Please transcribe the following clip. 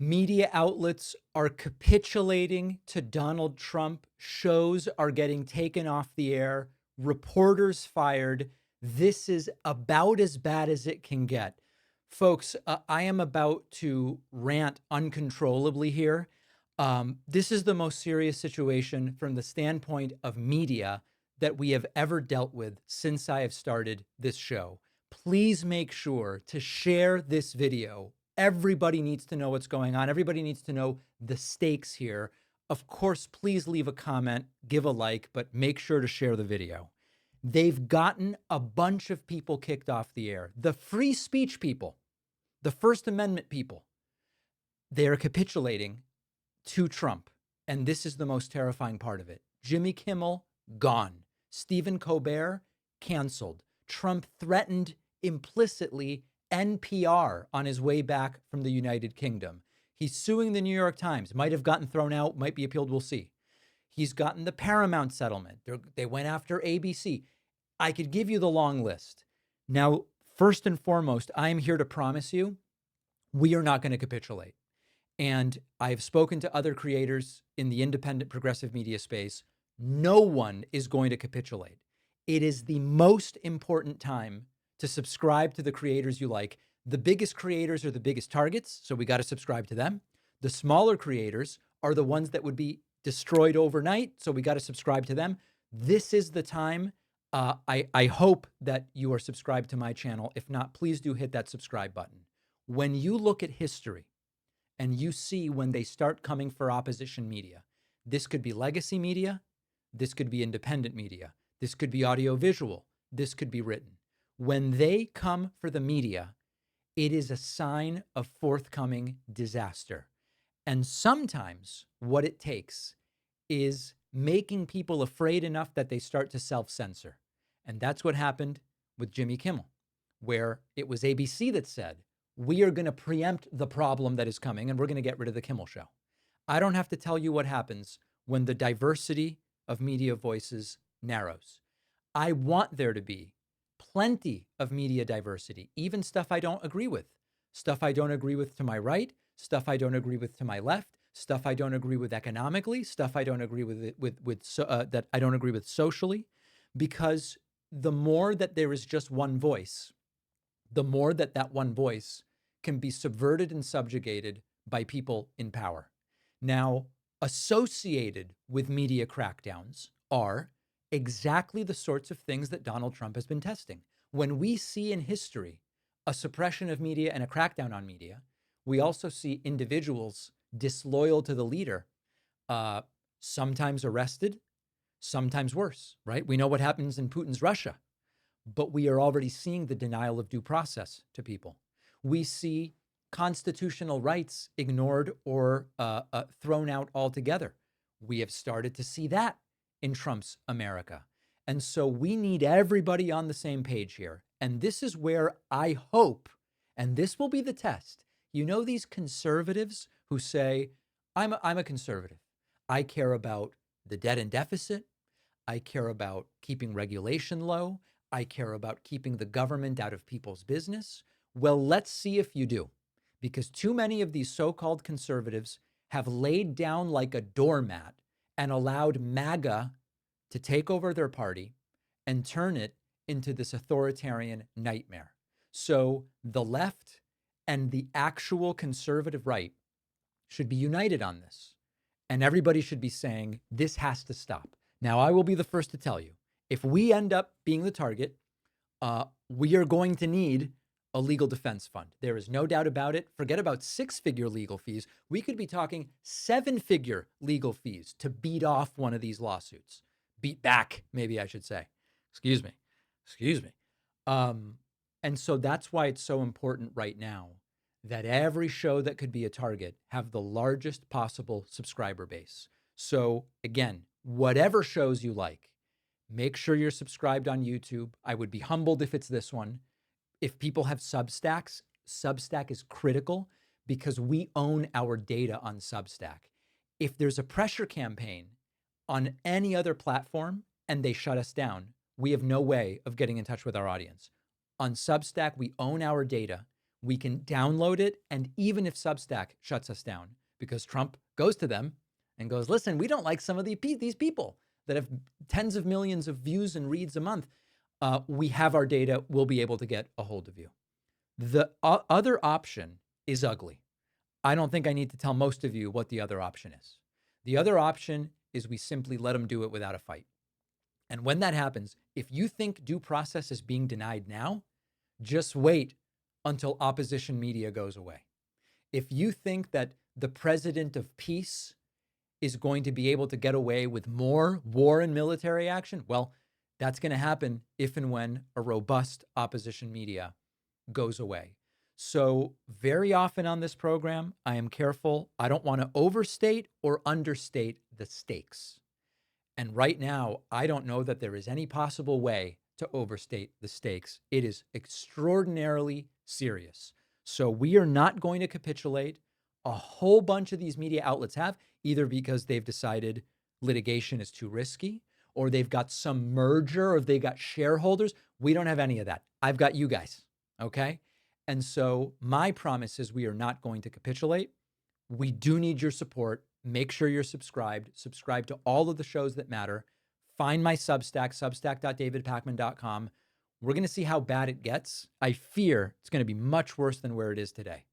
Media outlets are capitulating to Donald Trump. Shows are getting taken off the air. Reporters fired. This is about as bad as it can get. Folks, I am about to rant uncontrollably here. This is the most serious situation from the standpoint of media that we have ever dealt with since I have started this show. Please make sure to share this video. Everybody needs to know what's going on. Everybody needs to know the stakes here. Of course, please leave a comment, give a like, but make sure to share the video. They've gotten a bunch of people kicked off the air. The free speech people, the First Amendment people, they are capitulating to Trump. And this is the most terrifying part of it. Jimmy Kimmel, gone. Stephen Colbert, canceled. Trump threatened implicitly NPR on his way back from the United Kingdom. He's suing the New York Times. Might have gotten thrown out, might be appealed, we'll see. He's gotten the Paramount settlement. They went after ABC. I could give you the long list. Now, first and foremost, I am here to promise you, we are not going to capitulate. And I've spoken to other creators in the independent progressive media space. No one is going to capitulate. It is the most important time to subscribe to the creators you like. The biggest creators are the biggest targets, so we got to subscribe to them. The smaller creators are the ones that would be destroyed overnight, so we got to subscribe to them. This is the time. I hope that you are subscribed to my channel. If not, please do hit that subscribe button. When you look at history, and you see when they start coming for opposition media, this could be legacy media, this could be independent media, this could be audiovisual, this could be written. When they come for the media, it is a sign of forthcoming disaster. And sometimes what it takes is making people afraid enough that they start to self-censor. And that's what happened with Jimmy Kimmel, where it was ABC that said, we are going to preempt the problem that is coming and we're going to get rid of the Kimmel show. I don't have to tell you what happens when the diversity of media voices narrows. I want there to be plenty of media diversity, even stuff I don't agree with. Stuff I don't agree with to my right, stuff I don't agree with to my left, stuff I don't agree with economically, stuff I don't agree with that I don't agree with socially, because the more that there is just one voice, the more that one voice can be subverted and subjugated by people in power. Now, associated with media crackdowns are exactly the sorts of things that Donald Trump has been testing. When we see in history a suppression of media and a crackdown on media, we also see individuals disloyal to the leader, sometimes arrested, sometimes worse, right? We know what happens in Putin's Russia, but we are already seeing the denial of due process to people. We see constitutional rights ignored or thrown out altogether. We have started to see that in Trump's America. And so we need everybody on the same page here. And this is where I hope, and this will be the test. You know, these conservatives who say, I'm a conservative. I care about the debt and deficit. I care about keeping regulation low. I care about keeping the government out of people's business. Well, let's see if you do, because too many of these so-called conservatives have laid down like a doormat and allowed MAGA to take over their party and turn it into this authoritarian nightmare. So the left and the actual conservative right should be united on this. And everybody should be saying, this has to stop. Now, I will be the first to tell you, if we end up being the target, we are going to need a legal defense fund. There is no doubt about it. Forget about six-figure legal fees. We could be talking seven-figure legal fees to beat off one of these lawsuits. Beat back, maybe I should say. Excuse me. And so that's why it's so important right now that every show that could be a target have the largest possible subscriber base. So again, whatever shows you like, make sure you're subscribed on YouTube. I would be humbled if it's this one. If people have Substacks, Substack is critical because we own our data on Substack. If there's a pressure campaign on any other platform and they shut us down, we have no way of getting in touch with our audience. On Substack, we own our data. we can download it. And even if Substack shuts us down, because Trump goes to them and goes, listen, we don't like some of these people that have tens of millions of views and reads a month. We have our data. We'll be able to get a hold of you. The other option is ugly. I don't think I need to tell most of you what the other option is. The other option is we simply let them do it without a fight. And when that happens, if you think due process is being denied now, just wait until opposition media goes away. If you think that the president of peace is going to be able to get away with more war and military action, well, that's going to happen if and when a robust opposition media goes away. So very often on this program, I am careful. I don't want to overstate or understate the stakes. And right now, I don't know that there is any possible way to overstate the stakes. It is extraordinarily serious. So we are not going to capitulate. A whole bunch of these media outlets have, either because they've decided litigation is too risky, or they've got some merger, or they got shareholders. We don't have any of that. I've got you guys, okay? And so my promise is we are not going to capitulate. We do need your support. Make sure you're subscribed. Subscribe to all of the shows that matter. Find my Substack, substack.davidpakman.com. We're going to see how bad it gets. I fear it's going to be much worse than where it is today.